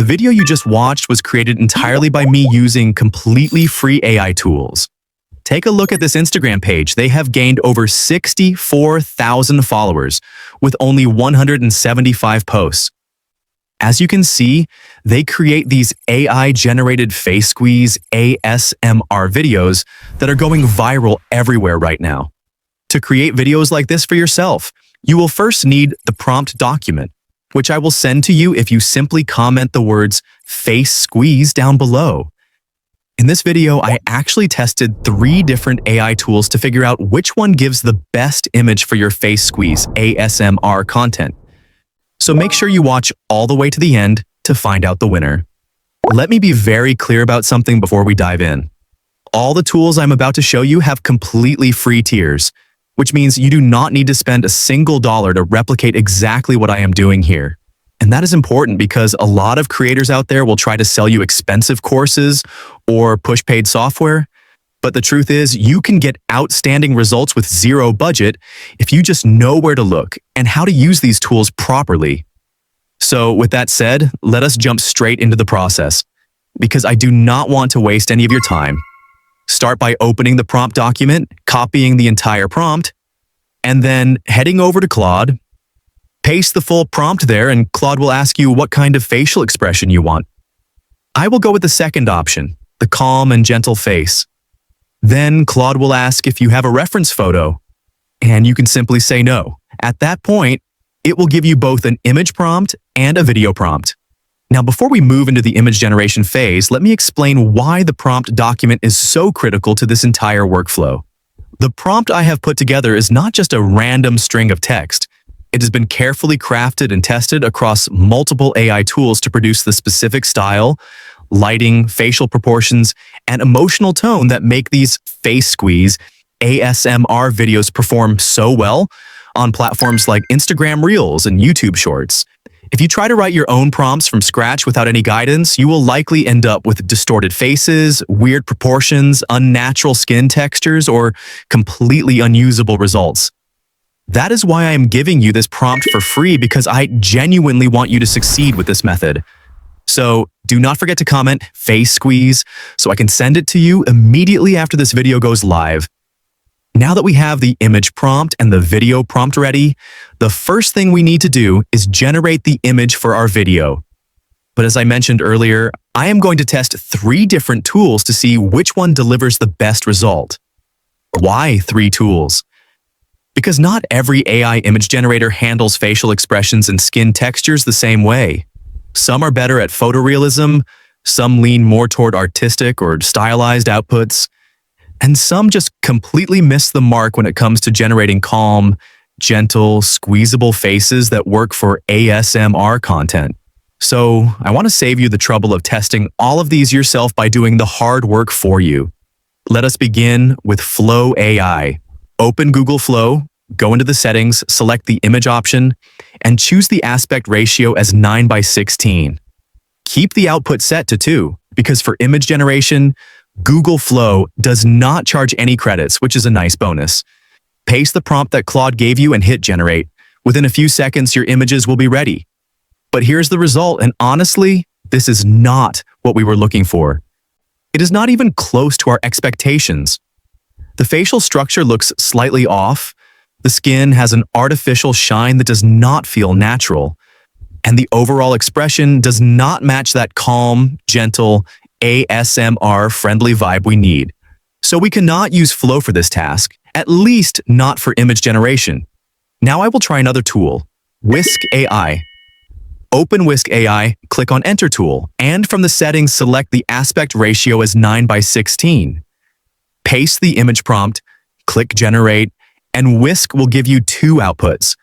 video you just watched was created entirely by me using completely free AI tools. Take a look at this Instagram page. They have gained over 64,000 followers with only 175 posts. As you can see, they create these AI-generated face squeeze ASMR videos that are going viral everywhere right now. To create videos like this for yourself, you will first need the prompt document, which I will send to you if you simply comment the words face squeeze down below. In this video, I actually tested 3 different AI tools to figure out which one gives the best image for your face squeeze ASMR content. So make sure you watch all the way to the end to find out the winner. Let me be very clear about something before we dive in. All the tools I'm about to show you have completely free tiers, which means you do not need to spend a single dollar to replicate exactly what I am doing here. And that is important because a lot of creators out there will try to sell you expensive courses or push paid software. But the truth is, you can get outstanding results with zero budget if you just know where to look and how to use these tools properly. So with that said, let us jump straight into the process, because I do not want to waste any of your time. Start by opening the prompt document, copying the entire prompt, and then heading over to Claude. Paste the full prompt there and Claude will ask you what kind of facial expression you want. I will go with the second option, the calm and gentle face. Then Claude will ask if you have a reference photo, and you can simply say no. At that point, it will give you both an image prompt and a video prompt. Now, before we move into the image generation phase, let me explain why the prompt document is so critical to this entire workflow. The prompt I have put together is not just a random string of text. It has been carefully crafted and tested across multiple AI tools to produce the specific style, lighting, facial proportions, and emotional tone that make these face squeeze ASMR videos perform so well on platforms like Instagram Reels and YouTube Shorts. If you try to write your own prompts from scratch without any guidance, you will likely end up with distorted faces, weird proportions, unnatural skin textures, or completely unusable results. That is why I am giving you this prompt for free, because I genuinely want you to succeed with this method. So do not forget to comment face squeeze so I can send it to you immediately after this video goes live. Now that we have the image prompt and the video prompt ready, the first thing we need to do is generate the image for our video. But as I mentioned earlier, I am going to test 3 different tools to see which one delivers the best result. Why 3 tools? Because not every AI image generator handles facial expressions and skin textures the same way. Some are better at photorealism, some lean more toward artistic or stylized outputs, and some just completely miss the mark when it comes to generating calm, gentle, squeezable faces that work for ASMR content. So I want to save you the trouble of testing all of these yourself by doing the hard work for you. Let us begin with Flow AI. Open Google Flow, go into the settings, select the image option, and choose the aspect ratio as 9:16. Keep the output set to 2, because for image generation, Google Flow does not charge any credits, which is a nice bonus. Paste the prompt that Claude gave you and hit generate. Within a few seconds, your images will be ready. But here's the result, and honestly, this is not what we were looking for. It is not even close to our expectations. The facial structure looks slightly off. The skin has an artificial shine that does not feel natural. And the overall expression does not match that calm, gentle, ASMR-friendly vibe we need. So we cannot use Flow for this task, at least not for image generation. Now I will try another tool, Whisk AI. Open Whisk AI, click on Enter Tool, and from the settings, select the aspect ratio as 9:16. Paste the image prompt, click Generate, and Whisk will give you 2 outputs.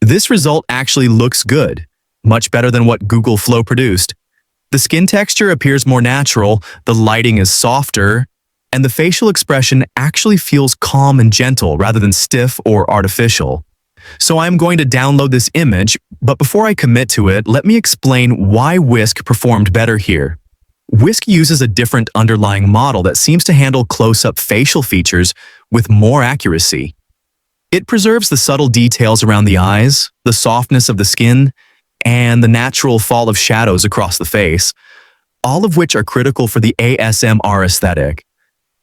This result actually looks good, much better than what Google Flow produced. The skin texture appears more natural, the lighting is softer, and the facial expression actually feels calm and gentle rather than stiff or artificial. So I'm going to download this image, but before I commit to it, let me explain why Whisk performed better here. Whisk uses a different underlying model that seems to handle close-up facial features with more accuracy. It preserves the subtle details around the eyes, the softness of the skin, and the natural fall of shadows across the face, all of which are critical for the ASMR aesthetic.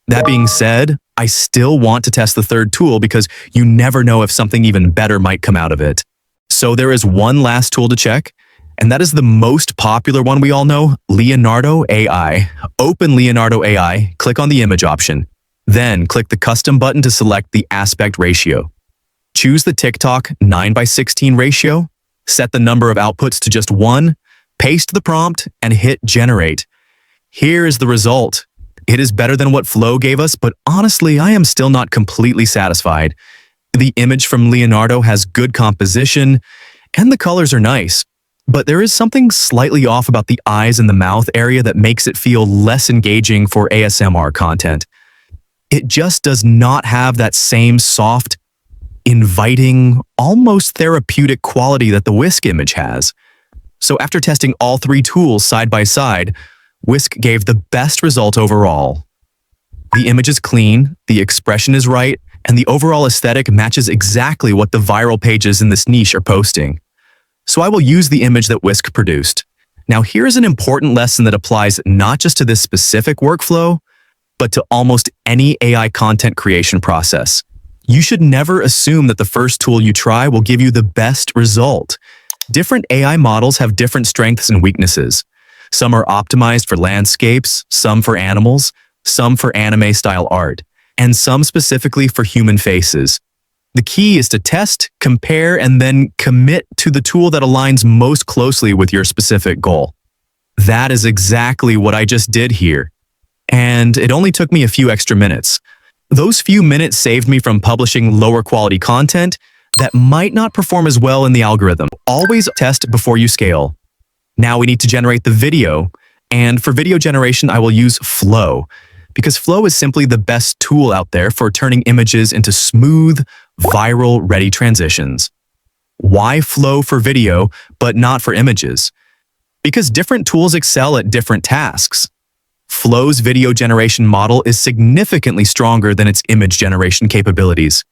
That being said, I still want to test the third tool because you never know if something even better might come out of it. So there is one last tool to check, and that is the most popular one we all know, Leonardo AI. Open Leonardo AI, click on the image option. Then click the custom button to select the aspect ratio. Choose the TikTok 9:16 ratio, set the number of outputs to just 1, paste the prompt, and hit generate. Here is the result. It is better than what Flow gave us, but honestly, I am still not completely satisfied. The image from Leonardo has good composition, and the colors are nice. But there is something slightly off about the eyes and the mouth area that makes it feel less engaging for ASMR content. It just does not have that same soft, inviting, almost therapeutic quality that the Whisk image has. So after testing all 3 tools side by side, Whisk gave the best result overall. The image is clean, the expression is right, and the overall aesthetic matches exactly what the viral pages in this niche are posting. So I will use the image that Whisk produced. Now here's an important lesson that applies not just to this specific workflow, but to almost any AI content creation process. You should never assume that the first tool you try will give you the best result. Different AI models have different strengths and weaknesses. Some are optimized for landscapes, some for animals, some for anime-style art, and some specifically for human faces. The key is to test, compare, and then commit to the tool that aligns most closely with your specific goal. That is exactly what I just did here. And it only took me a few extra minutes. Those few minutes saved me from publishing lower quality content that might not perform as well in the algorithm. Always test before you scale. Now we need to generate the video, and for video generation I will use Flow, because Flow is simply the best tool out there for turning images into smooth, viral, ready transitions. Why Flow for video, but not for images? Because different tools excel at different tasks. Flow's video generation model is significantly stronger than its image generation capabilities.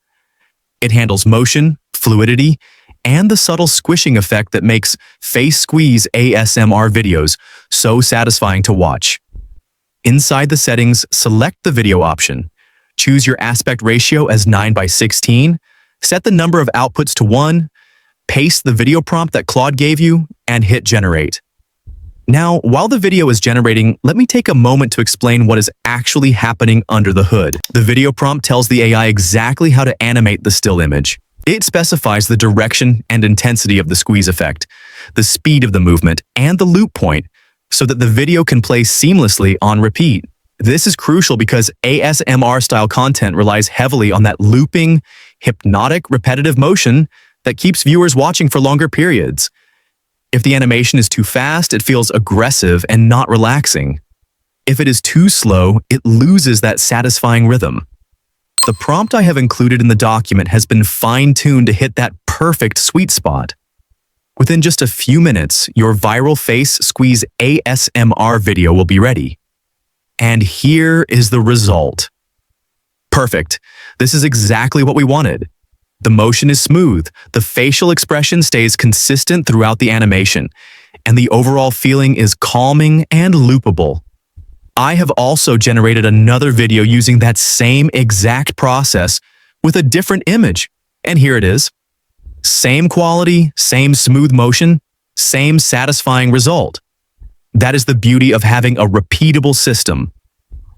It handles motion, fluidity, and the subtle squishing effect that makes Face Squeeze ASMR videos so satisfying to watch. Inside the settings, select the video option. Choose your aspect ratio as 9:16, set the number of outputs to 1, paste the video prompt that Claude gave you, and hit generate. Now, while the video is generating, let me take a moment to explain what is actually happening under the hood. The video prompt tells the AI exactly how to animate the still image. It specifies the direction and intensity of the squeeze effect, the speed of the movement, and the loop point, so that the video can play seamlessly on repeat. This is crucial because ASMR-style content relies heavily on that looping, hypnotic, repetitive motion that keeps viewers watching for longer periods. If the animation is too fast, it feels aggressive and not relaxing. If it is too slow, it loses that satisfying rhythm. The prompt I have included in the document has been fine-tuned to hit that perfect sweet spot. Within just a few minutes, your viral Face Squeeze ASMR video will be ready. And here is the result. Perfect. This is exactly what we wanted. The motion is smooth, the facial expression stays consistent throughout the animation, and the overall feeling is calming and loopable. I have also generated another video using that same exact process with a different image, and here it is. Same quality, same smooth motion, same satisfying result. That is the beauty of having a repeatable system.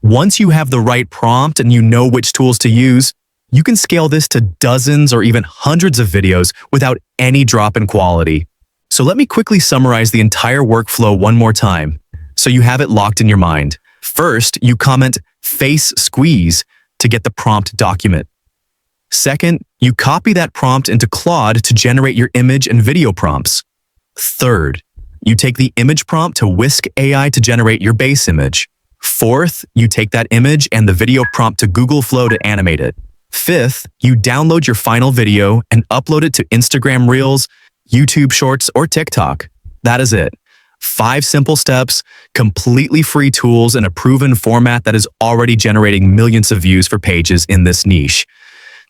Once you have the right prompt and you know which tools to use, you can scale this to dozens or even hundreds of videos without any drop in quality. So let me quickly summarize the entire workflow one more time, so you have it locked in your mind. First, you comment Face Squeeze to get the prompt document. Second, you copy that prompt into Claude to generate your image and video prompts. Third, you take the image prompt to Whisk AI to generate your base image. Fourth, you take that image and the video prompt to Google Flow to animate it. Fifth, you download your final video and upload it to Instagram Reels, YouTube Shorts, or TikTok. That is it. 5 simple steps, completely free tools, and a proven format that is already generating millions of views for pages in this niche.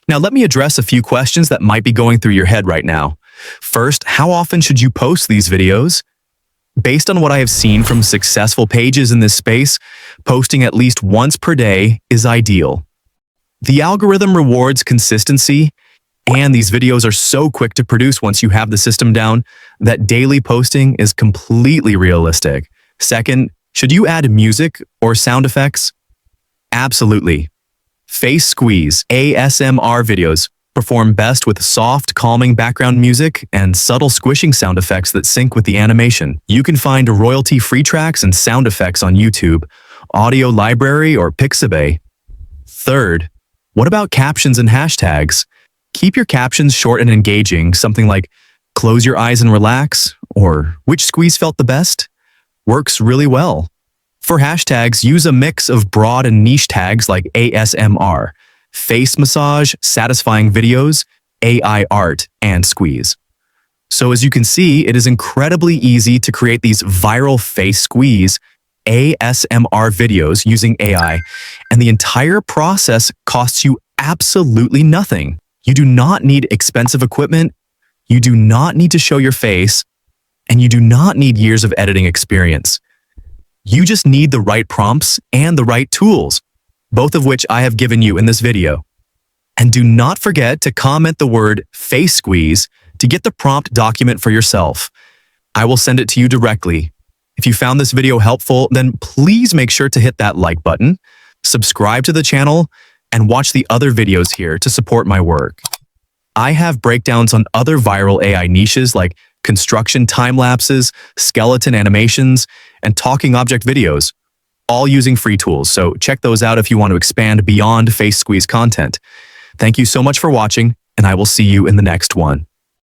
Now let me address a few questions that might be going through your head right now. First, how often should you post these videos? Based on what I have seen from successful pages in this space, posting at least once per day is ideal. The algorithm rewards consistency, and these videos are so quick to produce once you have the system down that daily posting is completely realistic. Second, should you add music or sound effects? Absolutely. Face Squeeze ASMR videos perform best with soft, calming background music and subtle squishing sound effects that sync with the animation. You can find royalty-free tracks and sound effects on YouTube, Audio Library, or Pixabay. Third, what about captions and hashtags? Keep your captions short and engaging, something like "close your eyes and relax" or "which squeeze felt the best" works really well. For hashtags, use a mix of broad and niche tags like ASMR, face massage, satisfying videos, AI art, and squeeze. So as you can see, it is incredibly easy to create these viral face squeeze ASMR videos using AI, and the entire process costs you absolutely nothing. You do not need expensive equipment, you do not need to show your face, and you do not need years of editing experience. You just need the right prompts and the right tools, both of which I have given you in this video. And do not forget to comment the word "face squeeze" to get the prompt document for yourself. I will send it to you directly. If you found this video helpful, then please make sure to hit that like button, subscribe to the channel, and watch the other videos here to support my work. I have breakdowns on other viral AI niches like construction time-lapses, skeleton animations, and talking object videos, all using free tools, so check those out if you want to expand beyond Face Squeeze content. Thank you so much for watching, and I will see you in the next one.